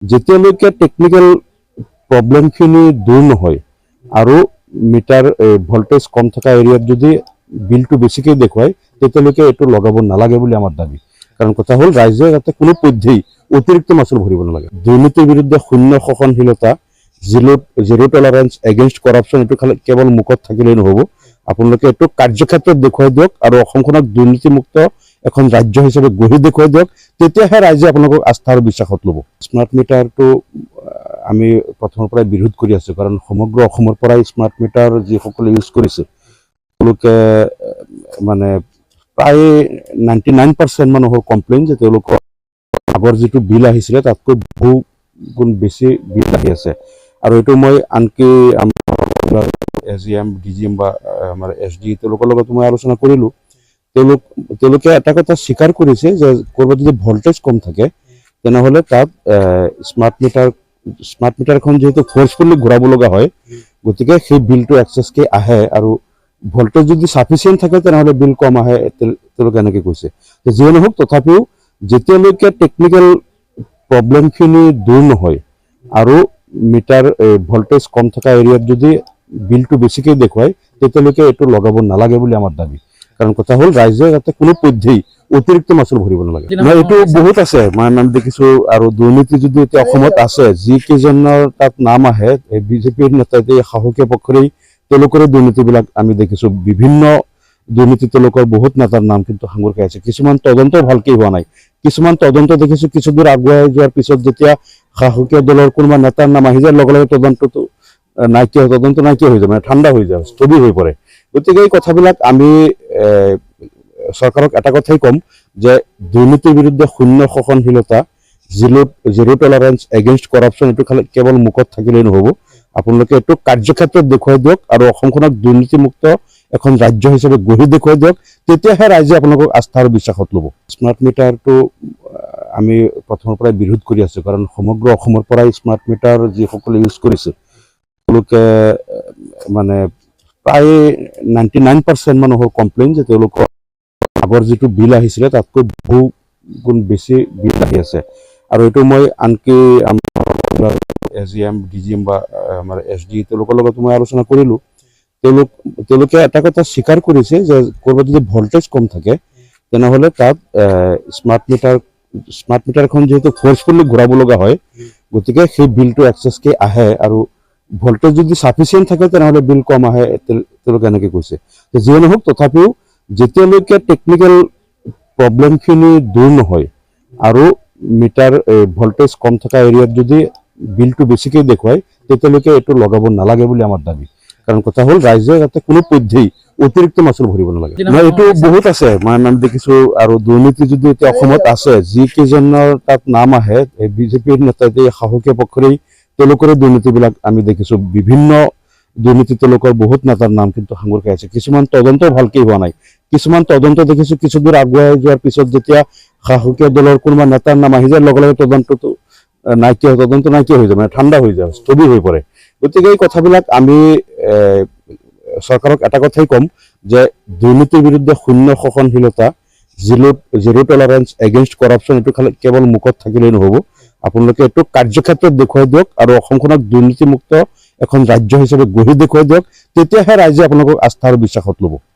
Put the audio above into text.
যেতিয়ালৈকে টেকনিক্যাল প্ৰব্লেমখিনি দূৰ নহয় আৰু মিটাৰ ভল্টেজ কম থকা এৰিয়াত যদি বিলটো বেছিকৈ দেখুৱায় তেতিয়ালৈকে এইটো লগাব নালাগে বুলি আমাৰ দাবী। কাৰণ কথা হ'ল ৰাইজে যাতে কোনো পধ্যেই অতিৰিক্ত মাচুল ভৰিব নালাগে। দুৰ্নীতিৰ বিৰুদ্ধে শূন্য সহনশীলতা, জিৰ' টলাৰেঞ্চ এগেইনষ্ট কৰাপশ্যন, এইটো কেৱল মুখত থাকিলেই নহ'ব, আপোনালোকে এইটো কাৰ্যক্ষেত্ৰত দেখুৱাই দিয়ক আৰু অসমখনক দুৰ্নীতিমুক্ত এখন ৰাজ্য হিচাপে গঢ়ি দেখুৱাই দিয়ক। তেতিয়াহে ৰাইজে আপোনালোকক আস্থা আৰু বিশ্বাসত ল'ব। স্মাৰ্ট মিটাৰটো আমি প্ৰথমৰ পৰাই বিৰোধ কৰি আছোঁ, কাৰণ সমগ্ৰ অসমৰ পৰাই স্মাৰ্ট মিটাৰ যিসকলে ইউজ কৰিছে তেওঁলোকে মানে প্ৰায় 99% মানুহৰ কমপ্লেইন যে তেওঁলোকৰ আগৰ যিটো বিল আহিছিলে তাতকৈ বহু গুণ বেছি বিল আহি আছে। আৰু এইটো মই আনকি আমাৰ SGM, DGM বা আমাৰ SD তেওঁলোকৰ লগত মই আলোচনা কৰিলোঁ। তেওঁলোকে এটা কথা স্বীকাৰ কৰিছে যে ক'ৰবাত যদি ভল্টেজ কম থাকে তেনেহ'লে তাত স্মাৰ্ট মিটাৰখন যিহেতু ফ'ৰ্চফুলি ঘূৰাব লগা হয়, গতিকে সেই বিলটো এক্সেছকৈ আহে। আৰু ভল্টেজ যদি চাফিচিয়েণ্ট থাকে তেনেহ'লে বিল কম আহে, তেওঁলোকে এনেকৈ কৈছে। যিয়ে নহওক, তথাপিও যেতিয়ালৈকে টেকনিক্যাল প্ৰব্লেমখিনি দূৰ নহয় আৰু মিটাৰ ভল্টেজ কম থকা এৰিয়াত যদি বিলটো বেছিকৈ দেখুৱায় তেতিয়ালৈকে এইটো লগাব নালাগে বুলি আমাৰ দাবী। কাৰণ কথা হ'ল ৰাইজে যাতে কোনো পধ্যেই অতিৰিক্ত মাচুল ভৰিব নালাগে। এইটো বহুত আছে, মই দেখিছোঁ। আৰু দুৰ্নীতি যদি এতিয়া অসমত আছে, যিকেইজনৰ তাত নাম আহে বিজেপিৰ নেতা, শাসকীয় পক্ষৰেই তেওঁলোকৰে দুৰ্নীতিবিলাক আমি দেখিছোঁ। বিভিন্ন দুৰ্নীতি তেওঁলোকৰ বহুত নেতাৰ নাম কিন্তু সাঙুৰ খাই আছে। কিছুমান তদন্ত ভালকৈ হোৱা নাই, কিছুমান তদন্ত দেখিছোঁ কিছুদূৰ আগুৱাই যোৱাৰ পিছত যেতিয়া শাসকীয় দলৰ কোনোবা নেতাৰ নাম আহি যায় লগে লগে তদন্ত নাইকিয়া হৈ যায়, মানে ঠাণ্ডা হৈ যায়, স্থবিৰ হৈ পৰে। গতিকে এই কথাবিলাক আমি চৰকাৰক এটা কথাই ক'ম যে দুৰ্নীতিৰ বিৰুদ্ধে শূন্য সহনশীলতা, জিৰ' টলাৰেঞ্চ এগেইনষ্ট কৰাপশ্যন, এইটো কেৱল মুখত থাকিলেই নহ'ব, আপোনালোকে এইটো কাৰ্যক্ষেত্ৰত দেখুৱাই দিয়ক আৰু অসমখনক দুৰ্নীতিমুক্ত এখন ৰাজ্য হিচাপে গঢ়ি দেখুৱাই দিয়ক। তেতিয়াহে ৰাইজে আপোনালোকক আস্থা আৰু বিশ্বাসত ল'ব। স্মাৰ্ট মিটাৰটো আমি প্ৰথমৰ পৰাই বিৰোধ কৰি আছোঁ, কাৰণ সমগ্ৰ অসমৰ পৰাই স্মাৰ্ট মিটাৰ যিসকলে ইউজ কৰিছে তেওঁলোকে মানে প্ৰায় 99% মানুহৰ কমপ্লেইন যে তেওঁলোকৰ আগৰ যিটো বিল আহিছিলে তাতকৈ বহু গুণ বেছি বিল আহি আছে। আৰু এইটো মই আনকি আমাৰ SGM, DGM বা আমাৰ SD তেওঁলোকৰ লগত মই আলোচনা কৰিলোঁ। তেওঁলোকে এটা কথা স্বীকাৰ কৰিছে যে ক'ৰবাত যদি ভল্টেজ কম থাকে তেনেহ'লে তাত স্মাৰ্ট মিটাৰখন যিহেতু ফ'ৰ্চফুলি ঘূৰাব লগা হয়, গতিকে সেই বিলটো এক্সেছকৈ আহে। আৰু ভল্টেজ যদি চাফিচিয়েণ্ট থাকে তেনেহ'লে বিল কম আহে, তেওঁলোকে এনেকৈ কৈছে। যিয়ে নহওক, তথাপিও যেতিয়ালৈকে টেকনিক্যাল প্ৰব্লেমখিনি দূৰ নহয় আৰু মিটাৰ ভল্টেজ কম থকা এৰিয়াত যদি বিলটো বেছিকৈ দেখুৱায় তেতিয়ালৈকে এইটো লগাব নালাগে বুলি আমাৰ দাবী। কাৰণ কথা হ'ল ৰাইজে যাতে কোনো পধ্যেই অতিৰিক্ত মাচুল ভৰিব নালাগে। এইটো বহুত আছে, মই দেখিছোঁ। আৰু দুৰ্নীতি যদি এতিয়া অসমত আছে, যিকেইজনৰ তাত নাম আহে বিজেপিৰ নেতা, শাসকীয় পক্ষৰেই তেওঁলোকৰে দুৰ্নীতিবিলাক আমি দেখিছোঁ। বিভিন্ন দুৰ্নীতি তেওঁলোকৰ বহুত নেতাৰ নাম কিন্তু সাঙুৰ খাই আছে। কিছুমান তদন্ত ভালকৈ হোৱা নাই, কিছুমান তদন্ত দেখিছোঁ কিছুদূৰ আগুৱাই যোৱাৰ পিছত যেতিয়া শাসকীয় দলৰ কোনোবা নেতাৰ নাম আহি যায় লগে লগে তদন্ত নাইকিয়া হৈ যায়, মানে ঠাণ্ডা হৈ যায়, স্থবিৰ হৈ পৰে। গতিকে এই কথাবিলাক আমি চৰকাৰক এটা কথাই ক'ম যে দুৰ্নীতিৰ বিৰুদ্ধে শূন্য সহনশীলতা, জিৰ' টলাৰেঞ্চ এগেইনষ্ট কৰাপশ্যন, এইটো কেৱল মুখত থাকিলেই নহ'ব, আপোনালোকে এইটো কাৰ্যক্ষেত্ৰত দেখুৱাই দিয়ক আৰু অসমখনক দুৰ্নীতিমুক্ত এখন ৰাজ্য হিচাপে গঢ়ি দেখুৱাই দিয়ক। তেতিয়াহে ৰাইজে আপোনালোকক আস্থা আৰু বিশ্বাসত ল'ব।